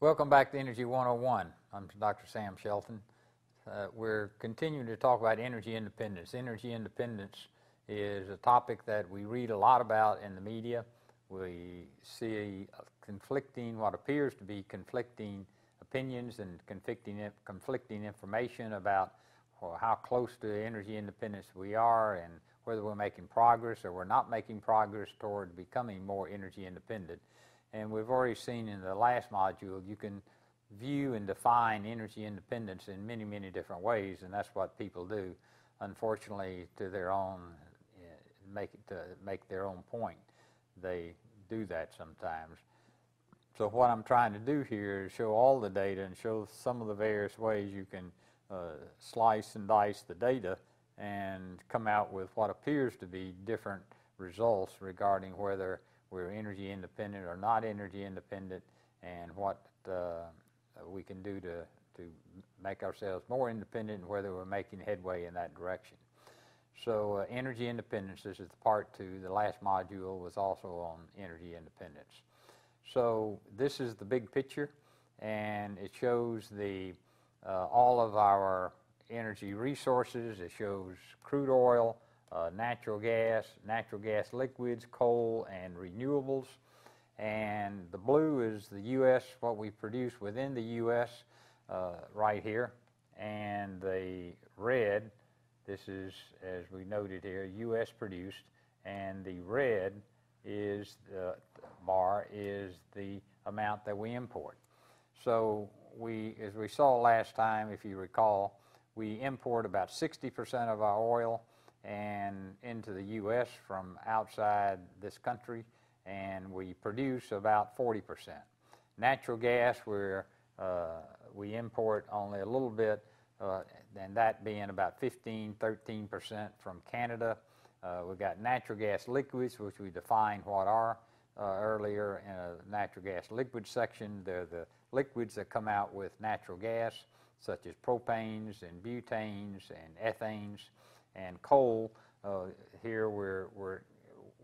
Welcome back to Energy 101. I'm Dr. Sam Shelton. We're continuing to talk about energy independence. Energy independence is a topic that we read a lot about in the media. We see what appears to be conflicting opinions and conflicting information about how close to energy independence we are and whether we're making progress or we're not making progress toward becoming more energy independent. And we've already seen in the last module you can view and define energy independence in many, many different ways, and that's what people do, unfortunately, to make their own point. They do that sometimes. So what I'm trying to do here is show all the data and show some of the various ways you can slice and dice the data and come out with what appears to be different results regarding whether we're energy independent or not energy independent, and what we can do to make ourselves more independent and whether we're making headway in that direction. So energy independence, this is part 2. The last module was also on energy independence. So this is the big picture, and it shows all of our energy resources. It shows crude oil, natural gas liquids, coal, and renewables. And the blue is the U.S., what we produce within the U.S. Right here. And the red, this is, as we noted here, U.S. produced. And the red is the bar is the amount that we import. So as we saw last time, if you recall, we import about 60% of our oil and into the U.S. from outside this country, and we produce about 40%. Natural gas, we import only a little bit, and that being about 13% from Canada. We've got natural gas liquids, which we defined what are earlier in a natural gas liquid section. They're the liquids that come out with natural gas, such as propanes and butanes and ethanes. And coal, here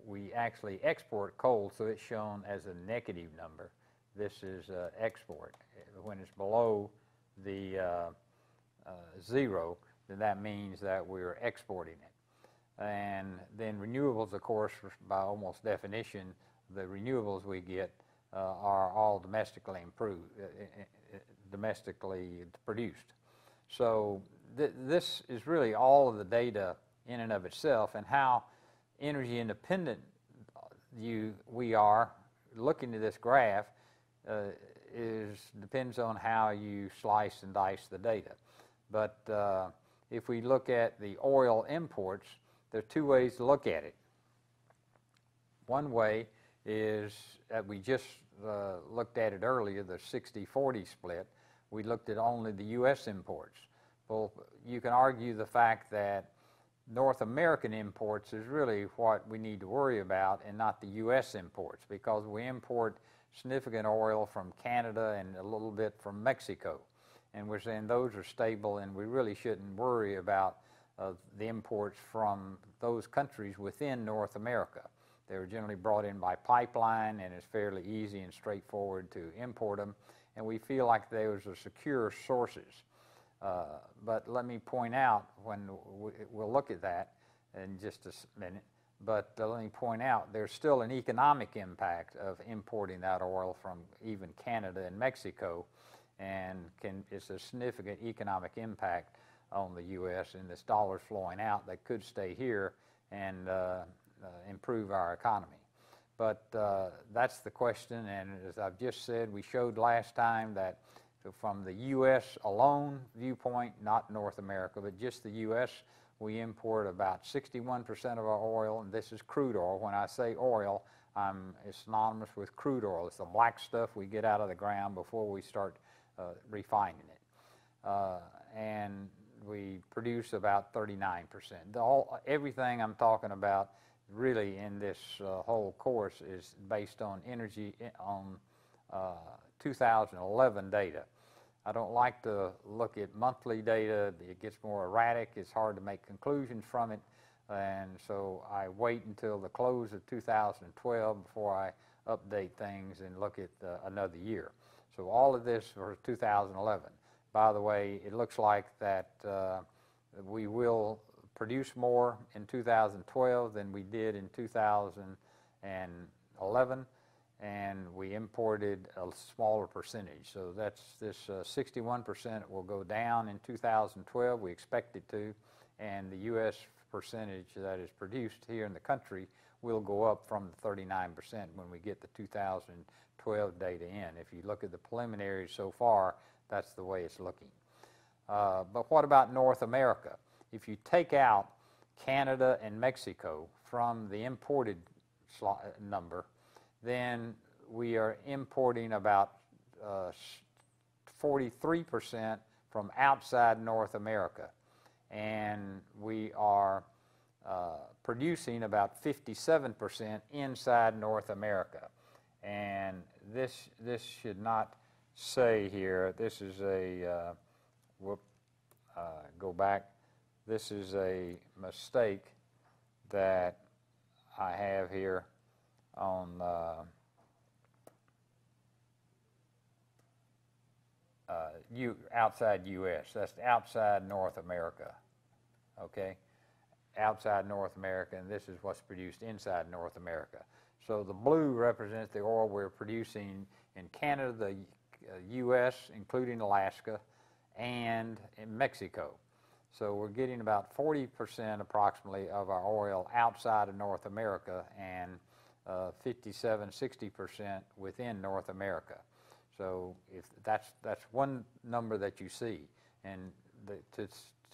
we actually export coal, so it's shown as a negative number. This is export. When it's below the 0, then that means that we're exporting it. And then renewables, of course, by almost definition, the renewables we get are all domestically produced. So this is really all of the data in and of itself, and how energy independent we are. Looking at this graph depends on how you slice and dice the data. But if we look at the oil imports, there are 2 ways to look at it. One way is that we just looked at it earlier, the 60-40 split. We looked at only the U.S. imports. Well, you can argue the fact that North American imports is really what we need to worry about, and not the U.S. imports, because we import significant oil from Canada and a little bit from Mexico. And we're saying those are stable, and we really shouldn't worry about the imports from those countries within North America. They're generally brought in by pipeline, and it's fairly easy and straightforward to import them, and we feel like those are secure sources. But let me point out, when we'll look at that in just a minute, but let me point out there's still an economic impact of importing that oil from even Canada and Mexico, and it's a significant economic impact on the U.S. and this dollars flowing out that could stay here and improve our economy. But that's the question, and as I've just said, we showed last time that from the U.S. alone viewpoint, not North America, but just the U.S., we import about 61% of our oil, and this is crude oil. When I say oil, it's synonymous with crude oil. It's the black stuff we get out of the ground before we start refining it. And we produce about 39%. Everything I'm talking about really in this whole course is based on 2011 data. I don't like to look at monthly data. It gets more erratic. It's hard to make conclusions from it. And so I wait until the close of 2012 before I update things and look at another year. So all of this for 2011. By the way, it looks like that we will produce more in 2012 than we did in 2011, and we imported a smaller percentage. So that's this 61% will go down in 2012. We expect it to, and the U.S. percentage that is produced here in the country will go up from the 39% when we get the 2012 data in. If you look at the preliminaries so far, that's the way it's looking. But what about North America? If you take out Canada and Mexico from the imported number, then we are importing about 43% from outside North America, and we are producing about 57% inside North America. And this should not say here, this is a, go back, this is a mistake that I have here on outside U.S. That's outside North America, okay? Outside North America, and this is what's produced inside North America. So the blue represents the oil we're producing in Canada, the U.S., including Alaska, and in Mexico. So we're getting about 40% approximately of our oil outside of North America, and 57–60% within North America. So if that's one number that you see, and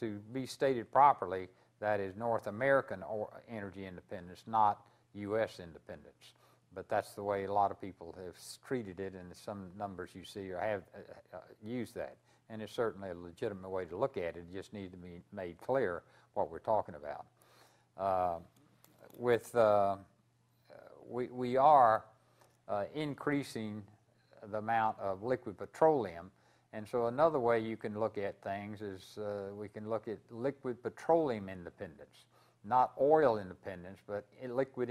to be stated properly, that is North American energy independence, not U.S. independence. But that's the way a lot of people have treated it, and some numbers you see or have used that. And it's certainly a legitimate way to look at it. It just needs to be made clear what we're talking about. We are increasing the amount of liquid petroleum, and so another way you can look at things is we can look at liquid petroleum independence, not oil independence, but liquid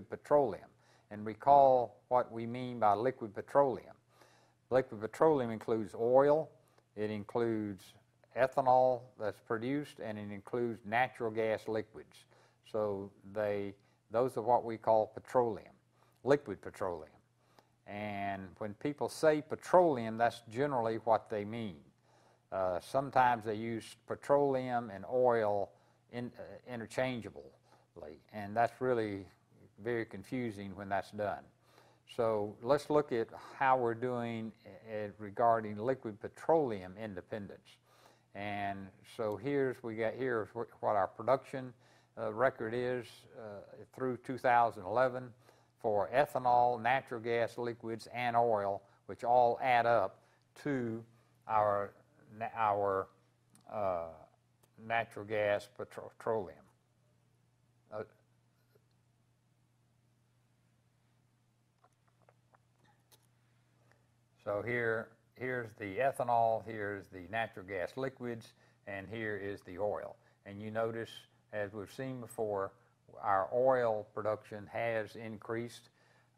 petroleum. And recall what we mean by liquid petroleum. Liquid petroleum includes oil, it includes ethanol that's produced, and it includes natural gas liquids. So those are what we call petroleum, liquid petroleum. And when people say petroleum, that's generally what they mean. Sometimes they use petroleum and oil interchangeably, and that's really very confusing when that's done. So let's look at how we're doing regarding liquid petroleum independence. And so here's what our production record is through 2011 for ethanol, natural gas liquids, and oil, which all add up to our natural gas petroleum. So here's the ethanol, here's the natural gas liquids, and here is the oil. And you notice, as we've seen before, our oil production has increased,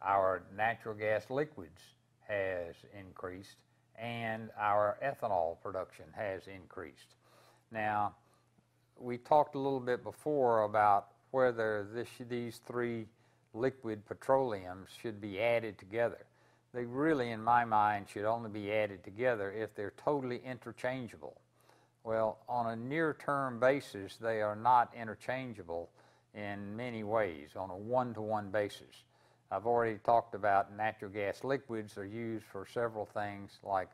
our natural gas liquids has increased, and our ethanol production has increased. Now, we talked a little bit before about whether these three liquid petroleums should be added together. They really, in my mind, should only be added together if they're totally interchangeable. Well, on a near-term basis, they are not interchangeable in many ways on a one-to-one basis. I've already talked about natural gas liquids are used for several things, like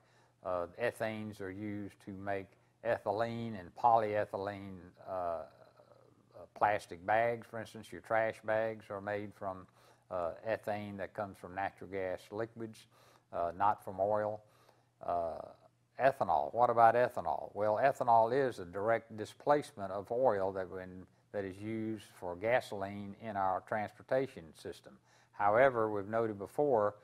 ethanes are used to make ethylene and polyethylene plastic bags. For instance, your trash bags are made from ethane that comes from natural gas liquids, not from oil. Ethanol, what about ethanol? Well, ethanol is a direct displacement of oil that is used for gasoline in our transportation system. However, we've noted before,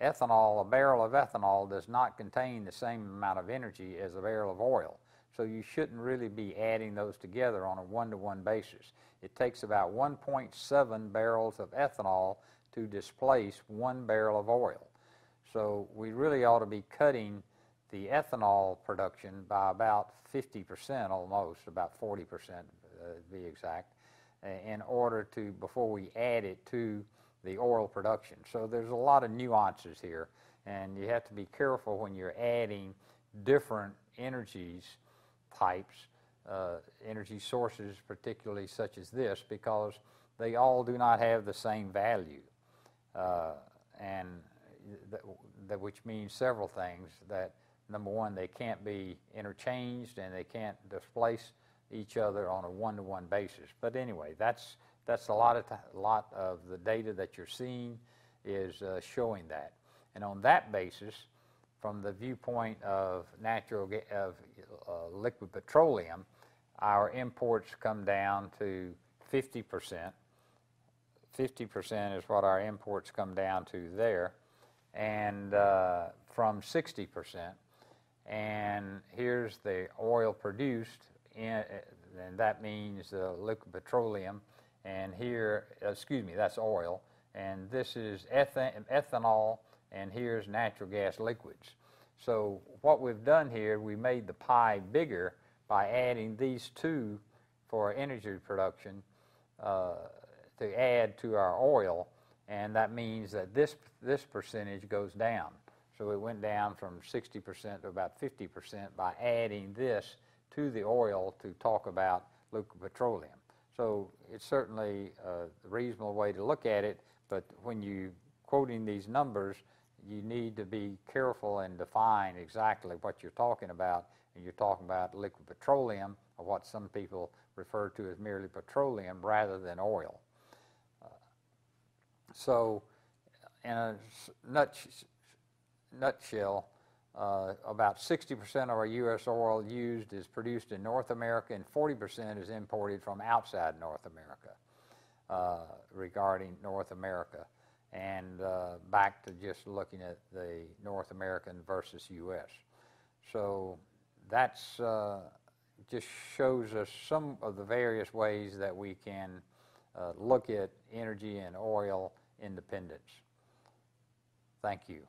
a barrel of ethanol does not contain the same amount of energy as a barrel of oil. So you shouldn't really be adding those together on a one-to-one basis. It takes about 1.7 barrels of ethanol to displace 1 barrel of oil. So we really ought to be cutting the ethanol production by about 50% almost, about 40% to be exact, in order to, before we add it to the oil production. So there's a lot of nuances here, and you have to be careful when you're adding different energies types, energy sources particularly such as this, because they all do not have the same value, and which means several things. That number one, they can't be interchanged and they can't displace each other on a one-to-one basis. But anyway, that's a lot of the data that you're seeing is showing that. And on that basis, from the viewpoint of liquid petroleum, our imports come down to 50%. 50% is what our imports come down to there, and from 60%. And here's the oil produced, and that means liquid petroleum. And here, that's oil. And this is ethanol, and here's natural gas liquids. So what we've done here, we made the pie bigger by adding these two for energy production to add to our oil, and that means that this percentage goes down. So it went down from 60% to about 50% by adding this to the oil to talk about liquid petroleum. So it's certainly a reasonable way to look at it, but when you're quoting these numbers, you need to be careful and define exactly what you're talking about. And you're talking about liquid petroleum, or what some people refer to as merely petroleum, rather than oil. So in a nutshell, about 60% of our U.S. oil used is produced in North America, and 40% is imported from outside North America, regarding North America. And back to just looking at the North American versus U.S. So that's just shows us some of the various ways that we can look at energy and oil independence. Thank you.